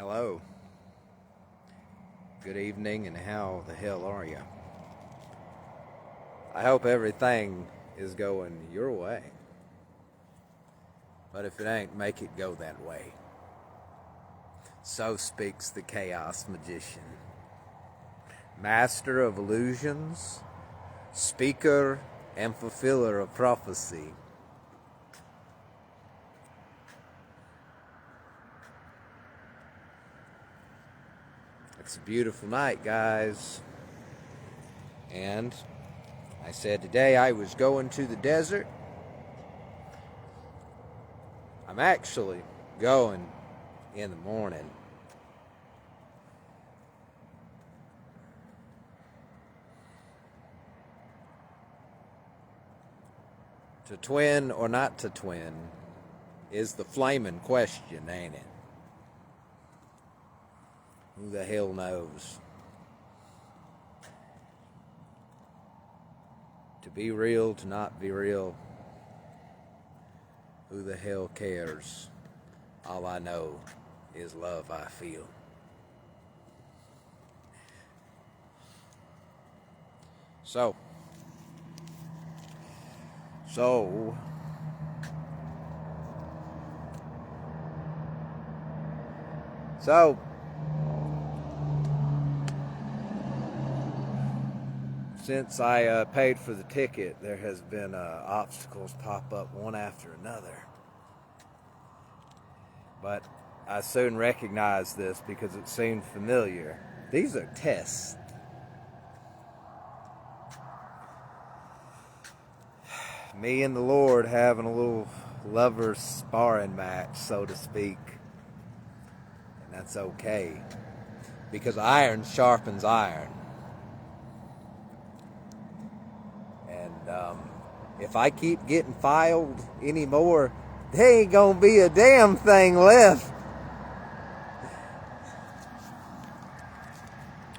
Hello. Good evening, and how the hell are you? I hope everything is going your way. But if it ain't, make it go that way. So speaks the Chaos Magician. Master of illusions, speaker and fulfiller of prophecy. It's a beautiful night, guys. And I said today I was going to the desert. I'm actually going in the morning. To twin or not to twin is the flaming question, ain't it? Who the hell knows? To be real, to not be real, who the hell cares? All I know is love I feel. So, since I paid for the ticket, there has been obstacles pop up one after another. But I soon recognized this because it seemed familiar. These are tests. Me and the Lord having a little lover sparring match, so to speak. And that's okay, because iron sharpens iron. And if I keep getting filed anymore, there ain't gonna be a damn thing left.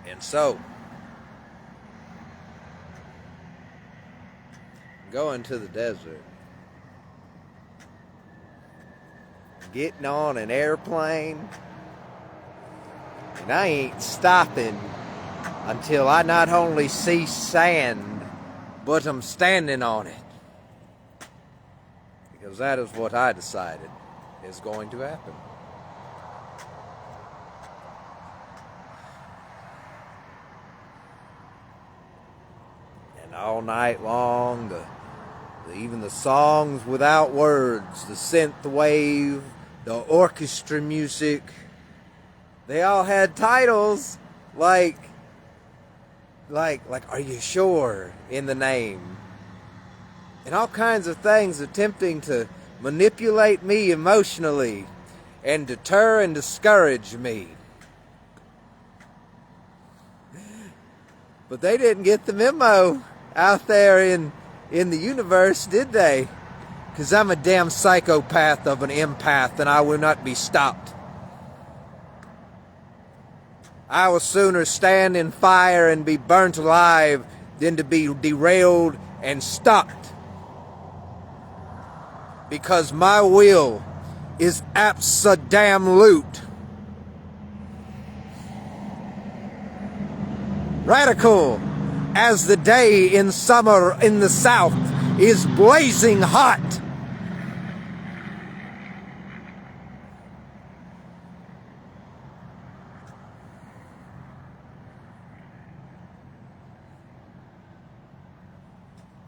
And so, going to the desert, getting on an airplane, and I ain't stopping until I not only see sand, but I'm standing on it. Because that is what I decided is going to happen. And all night long, even the songs without words, the synth wave, the orchestra music, they all had titles like Are You Sure in the name? And all kinds of things attempting to manipulate me emotionally and deter and discourage me. But they didn't get the memo out there in the universe, did they? Because I'm a damn psychopath of an empath, and I will not be stopped. I will sooner stand in fire and be burnt alive than to be derailed and stopped. Because my will is abso-damn-lute. Radical as the day in summer in the south is blazing hot.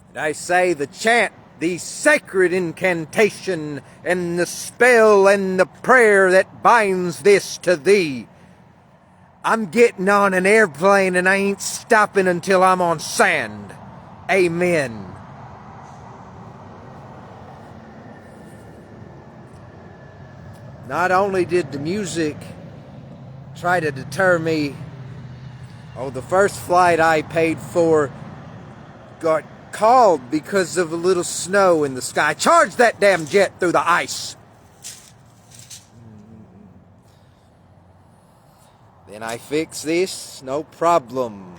And I say the chant, the sacred incantation, and the spell and the prayer that binds this to thee. I'm getting on an airplane and I ain't stopping until I'm on sand. Amen. Not only did the music try to deter me, the first flight I paid for got called because of a little snow in the sky. Charge that damn jet through the ice. Then I fix this, no problem.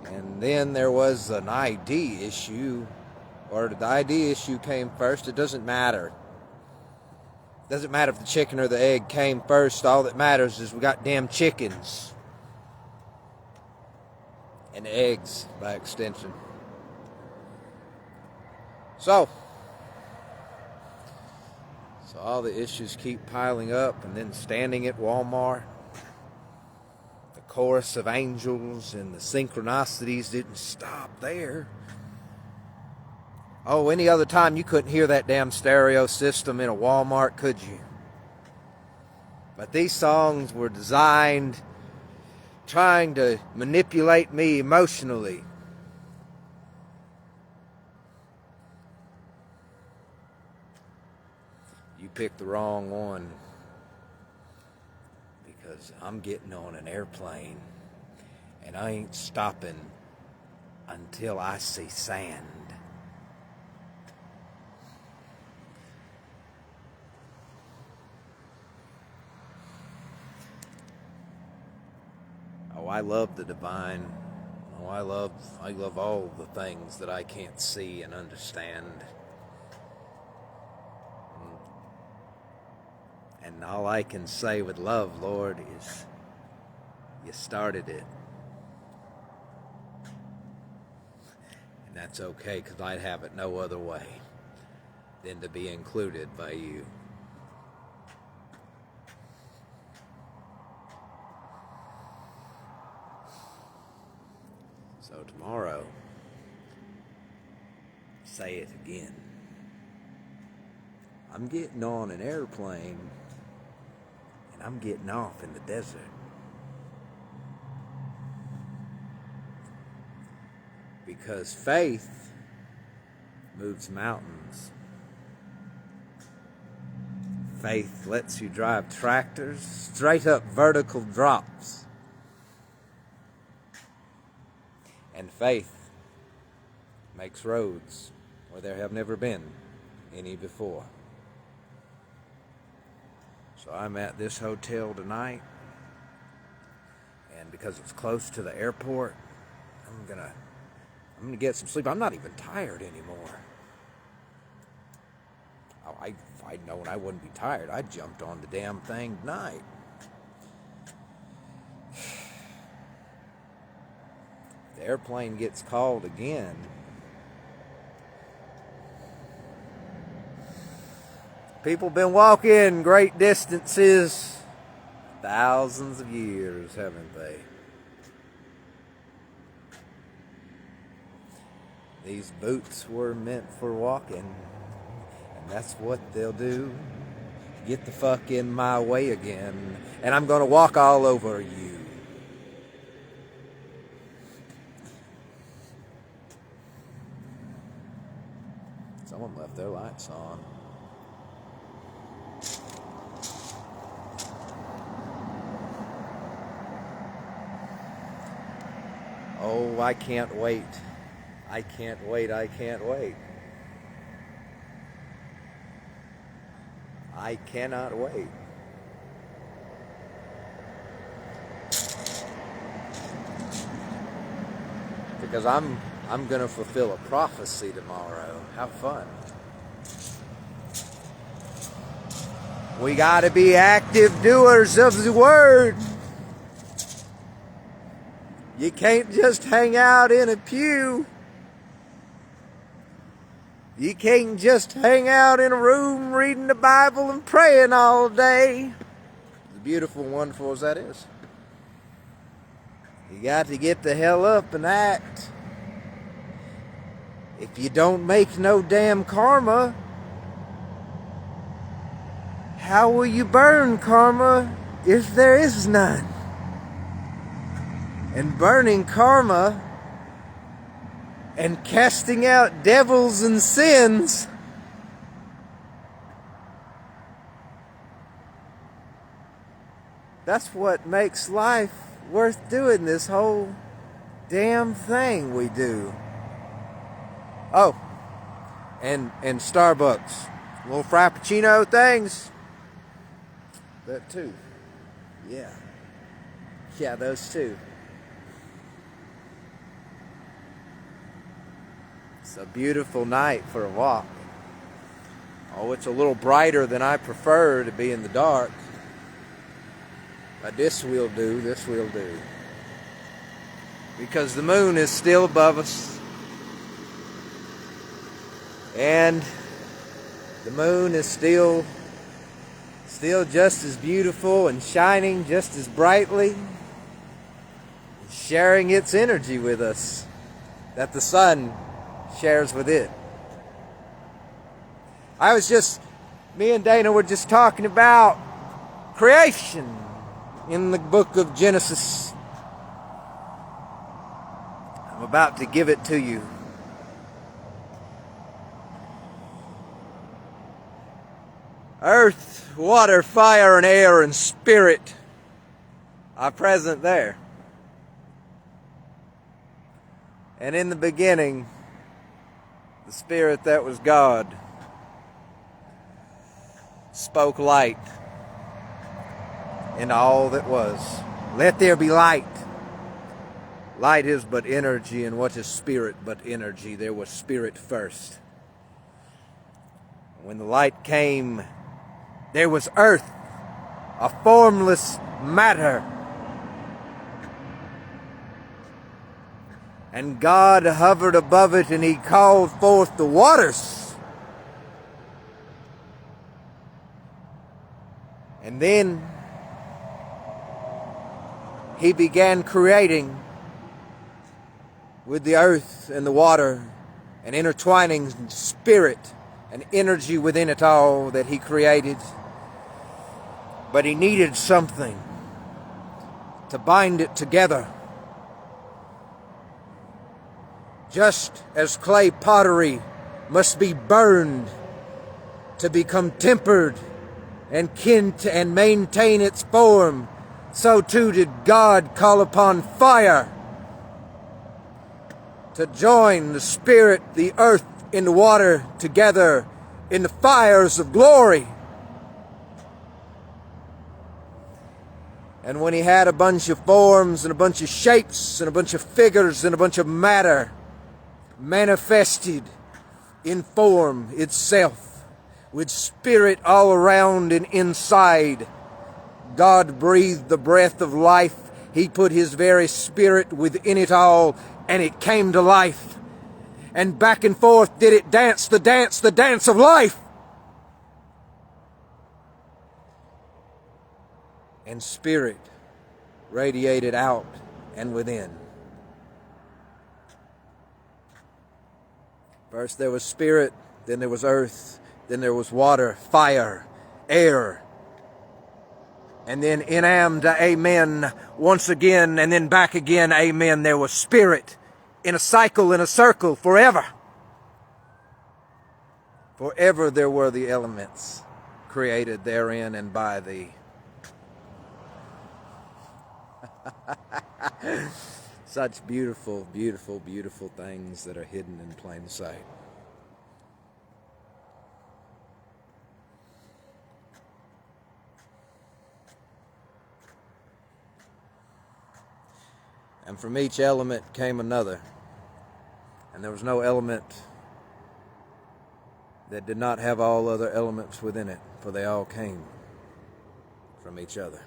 And then there was an ID issue or the ID issue came first. It doesn't matter. It doesn't matter if the chicken or the egg came first. All that matters is we got damn chickens. And eggs, by extension. So all the issues keep piling up, and then standing at Walmart, the chorus of angels and the synchronicities didn't stop there. Oh, any other time you couldn't hear that damn stereo system in a Walmart, could you? But these songs were designed trying to manipulate me emotionally. You picked the wrong one, because I'm getting on an airplane and I ain't stopping until I see sand. Oh, I love the divine. Oh, I love all the things that I can't see and understand. And all I can say with love, Lord, is you started it. And that's okay, because I'd have it no other way than to be included by you. So tomorrow, say it again. I'm getting on an airplane, and I'm getting off in the desert. Because faith moves mountains. Faith lets you drive tractors, straight up vertical drops. And faith makes roads where there have never been any before. So I'm at this hotel tonight, and because it's close to the airport, I'm gonna get some sleep. I'm not even tired anymore. Oh, if I'd known I wouldn't be tired, I jumped on the damn thing tonight. The airplane gets called again. People been walking great distances, thousands of years, haven't they? These boots were meant for walking, and that's what they'll do. Get the fuck in my way again, and I'm gonna walk all over you. Someone left their lights on. Oh, I can't wait. I can't wait. I can't wait. I cannot wait. Because I'm going to fulfill a prophecy tomorrow. Have fun. We got to be active doers of the word. You can't just hang out in a pew. You can't just hang out in a room reading the Bible and praying all day. As beautiful and wonderful as that is. You got to get the hell up and act. If you don't make no damn karma, how will you burn karma if there is none? And burning karma and casting out devils and sins that's what makes life worth doing, this whole damn thing we do. Oh, and Starbucks, little frappuccino things, that too. Yeah, those too. It's a beautiful night for a walk. Oh, it's a little brighter than I prefer to be in the dark. But this will do, this will do. Because the moon is still above us. And the moon is still just as beautiful and shining just as brightly, sharing its energy with us that the sun shares with it. Me and Dana were just talking about creation in the book of Genesis. I'm about to give it to you. Earth, water, fire, and air, and spirit are present there. And in the beginning, the Spirit that was God spoke light into all that was. Let there be light. Light is but energy, and what is spirit but energy? There was spirit first. When the light came, there was earth, a formless matter. And God hovered above it, and He called forth the waters. And then He began creating with the earth and the water, and intertwining spirit and energy within it all that He created. But He needed something to bind it together. Just as clay pottery must be burned to become tempered and and maintain its form, so too did God call upon fire to join the spirit, the earth, and the water together in the fires of glory. And when He had a bunch of forms and a bunch of shapes and a bunch of figures and a bunch of matter manifested in form itself, with spirit all around and inside, God breathed the breath of life. He put His very spirit within it all, and it came to life. And back and forth did it dance, the dance of life. And spirit radiated out and within. First there was spirit, then there was earth, then there was water, fire, air. And then enam to amen once again, and then back again, amen. There was spirit in a cycle, in a circle, forever. Forever there were the elements created therein and by Thee. Such beautiful, beautiful, beautiful things that are hidden in plain sight. And from each element came another. And there was no element that did not have all other elements within it, for they all came from each other.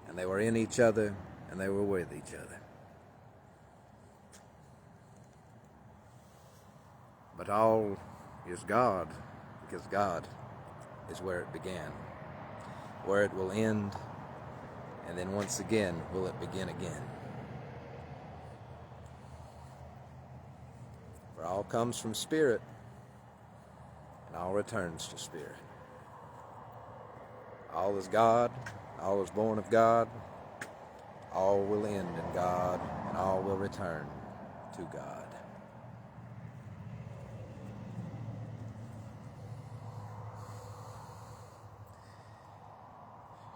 And they were in each other, and they were with each other. But all is God, because God is where it began, where it will end, and then once again will it begin again. For all comes from Spirit, and all returns to Spirit. All is God, all is born of God, all will end in God, and all will return to God.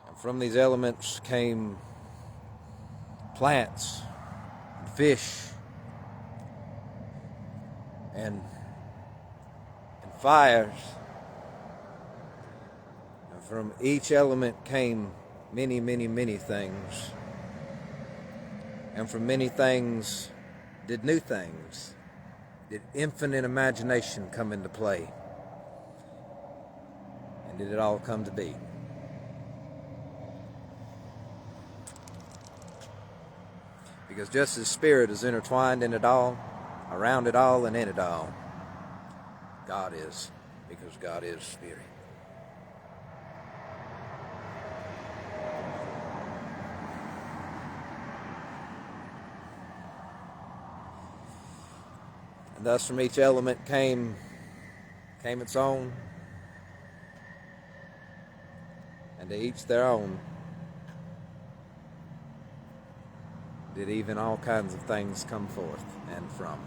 And from these elements came plants, and fish, and fires. And from each element came many, many, many things. And from many things did new things Did infinite imagination come into play? And did it all come to be? Because just as Spirit is intertwined in it all, around it all, and in it all, God is, because God is Spirit. And thus from each element came its own, and to each their own did even all kinds of things come forth and from.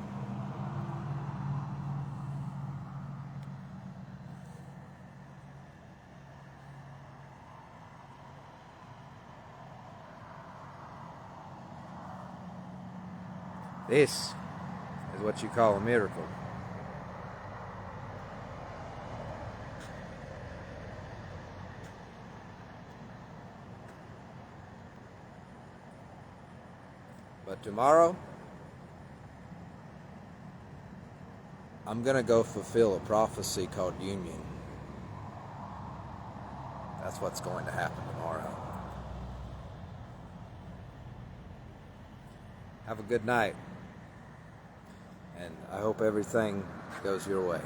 This is what you call a miracle. But tomorrow, I'm going to go fulfill a prophecy called union. That's what's going to happen tomorrow. Have a good night. And I hope everything goes your way.